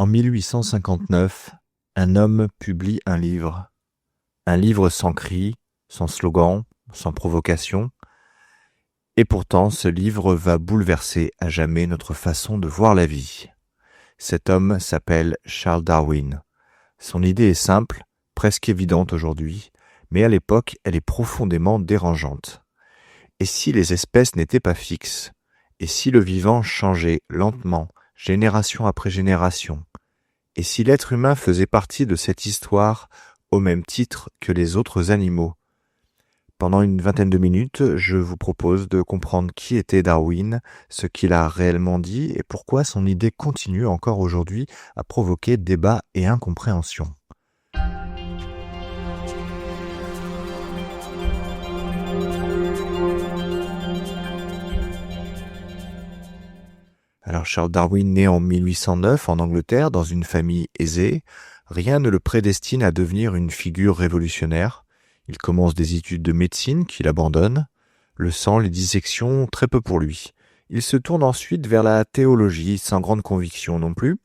En 1859, un homme publie un livre sans cri, sans slogan, sans provocation, et pourtant ce livre va bouleverser à jamais notre façon de voir la vie. Cet homme s'appelle Charles Darwin. Son idée est simple, presque évidente aujourd'hui, mais à l'époque elle est profondément dérangeante. Et si les espèces n'étaient pas fixes? Et si le vivant changeait lentement, génération après génération? Et si l'être humain faisait partie de cette histoire au même titre que les autres animaux? Pendant une vingtaine de minutes, je vous propose de comprendre qui était Darwin, ce qu'il a réellement dit et pourquoi son idée continue encore aujourd'hui à provoquer débat et incompréhension. Alors Charles Darwin naît en 1809 en Angleterre dans une famille aisée. Rien ne le prédestine à devenir une figure révolutionnaire. Il commence des études de médecine qu'il abandonne. Le sang, les dissections, très peu pour lui. Il se tourne ensuite vers la théologie, sans grande conviction non plus.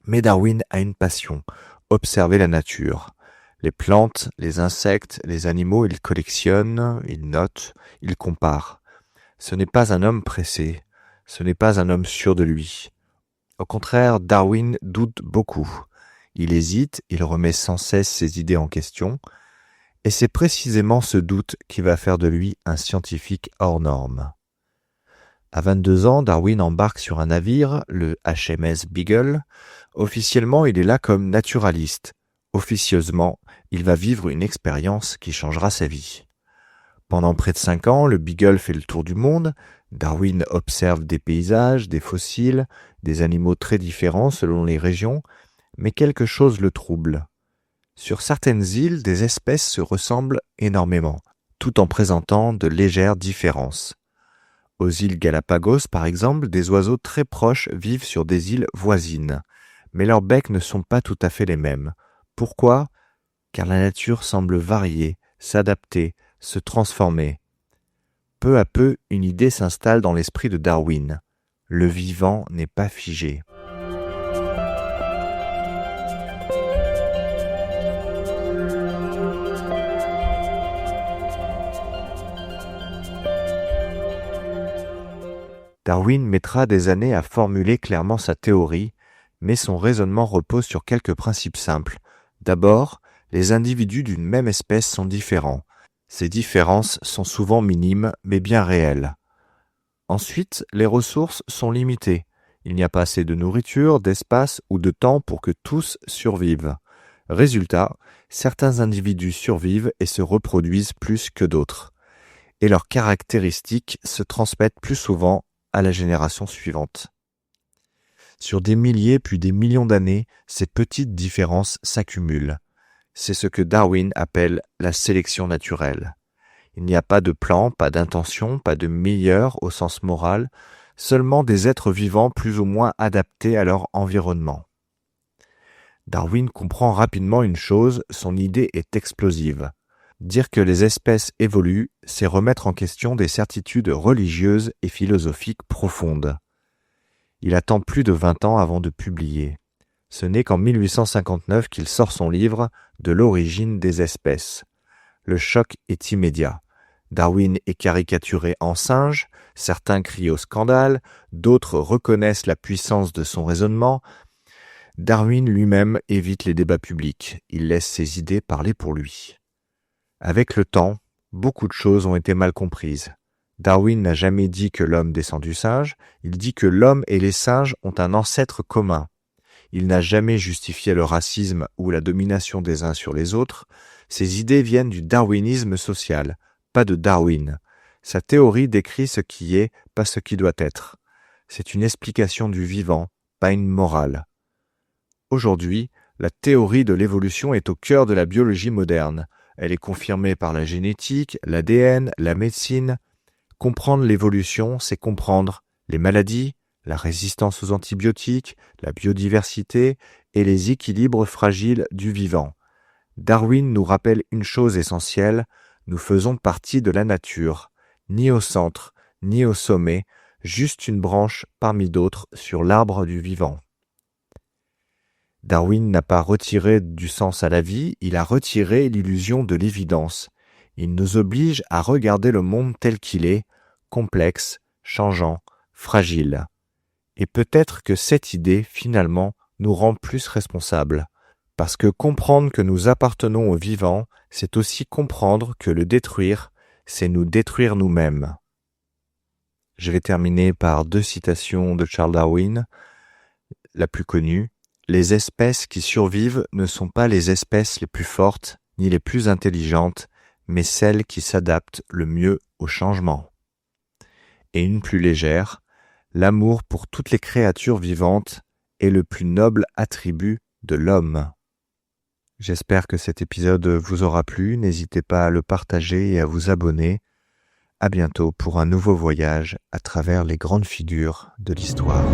Mais Darwin a une passion, observer la nature. Les plantes, les insectes, les animaux, il collectionne, il note, il compare. Ce n'est pas un homme pressé. Ce n'est pas un homme sûr de lui. Au contraire, Darwin doute beaucoup. Il hésite, il remet sans cesse ses idées en question, et c'est précisément ce doute qui va faire de lui un scientifique hors norme. À 22 ans, Darwin embarque sur un navire, le HMS Beagle. Officiellement, il est là comme naturaliste. Officieusement, il va vivre une expérience qui changera sa vie. Pendant près de 5 ans, le Beagle fait le tour du monde. Darwin observe des paysages, des fossiles, des animaux très différents selon les régions, mais quelque chose le trouble. Sur certaines îles, des espèces se ressemblent énormément, tout en présentant de légères différences. Aux îles Galapagos, par exemple, des oiseaux très proches vivent sur des îles voisines, mais leurs becs ne sont pas tout à fait les mêmes. Pourquoi ? Car la nature semble varier, s'adapter, se transformer. Peu à peu, une idée s'installe dans l'esprit de Darwin. Le vivant n'est pas figé. Darwin mettra des années à formuler clairement sa théorie, mais son raisonnement repose sur quelques principes simples. D'abord, les individus d'une même espèce sont différents. Ces différences sont souvent minimes, mais bien réelles. Ensuite, les ressources sont limitées. Il n'y a pas assez de nourriture, d'espace ou de temps pour que tous survivent. Résultat, certains individus survivent et se reproduisent plus que d'autres. Et leurs caractéristiques se transmettent plus souvent à la génération suivante. Sur des milliers puis des millions d'années, ces petites différences s'accumulent. C'est ce que Darwin appelle la sélection naturelle. Il n'y a pas de plan, pas d'intention, pas de meilleur au sens moral, seulement des êtres vivants plus ou moins adaptés à leur environnement. Darwin comprend rapidement une chose, son idée est explosive. Dire que les espèces évoluent, c'est remettre en question des certitudes religieuses et philosophiques profondes. Il attend plus de 20 ans avant de publier. Ce n'est qu'en 1859 qu'il sort son livre « De l'origine des espèces ». Le choc est immédiat. Darwin est caricaturé en singe, certains crient au scandale, d'autres reconnaissent la puissance de son raisonnement. Darwin lui-même évite les débats publics, il laisse ses idées parler pour lui. Avec le temps, beaucoup de choses ont été mal comprises. Darwin n'a jamais dit que l'homme descend du singe, il dit que l'homme et les singes ont un ancêtre commun. Il n'a jamais justifié le racisme ou la domination des uns sur les autres. Ses idées viennent du darwinisme social, pas de Darwin. Sa théorie décrit ce qui est, pas ce qui doit être. C'est une explication du vivant, pas une morale. Aujourd'hui, la théorie de l'évolution est au cœur de la biologie moderne. Elle est confirmée par la génétique, l'ADN, la médecine. Comprendre l'évolution, c'est comprendre les maladies, la résistance aux antibiotiques, la biodiversité et les équilibres fragiles du vivant. Darwin nous rappelle une chose essentielle, nous faisons partie de la nature, ni au centre, ni au sommet, juste une branche parmi d'autres sur l'arbre du vivant. Darwin n'a pas retiré du sens à la vie, il a retiré l'illusion de l'évidence. Il nous oblige à regarder le monde tel qu'il est, complexe, changeant, fragile. Et peut-être que cette idée, finalement, nous rend plus responsables. Parce que comprendre que nous appartenons au vivant, c'est aussi comprendre que le détruire, c'est nous détruire nous-mêmes. Je vais terminer par 2 citations de Charles Darwin. La plus connue: les espèces qui survivent ne sont pas les espèces les plus fortes ni les plus intelligentes, mais celles qui s'adaptent le mieux au changement. Et une plus légère: l'amour pour toutes les créatures vivantes est le plus noble attribut de l'homme. J'espère que cet épisode vous aura plu, n'hésitez pas à le partager et à vous abonner. À bientôt pour un nouveau voyage à travers les grandes figures de l'histoire.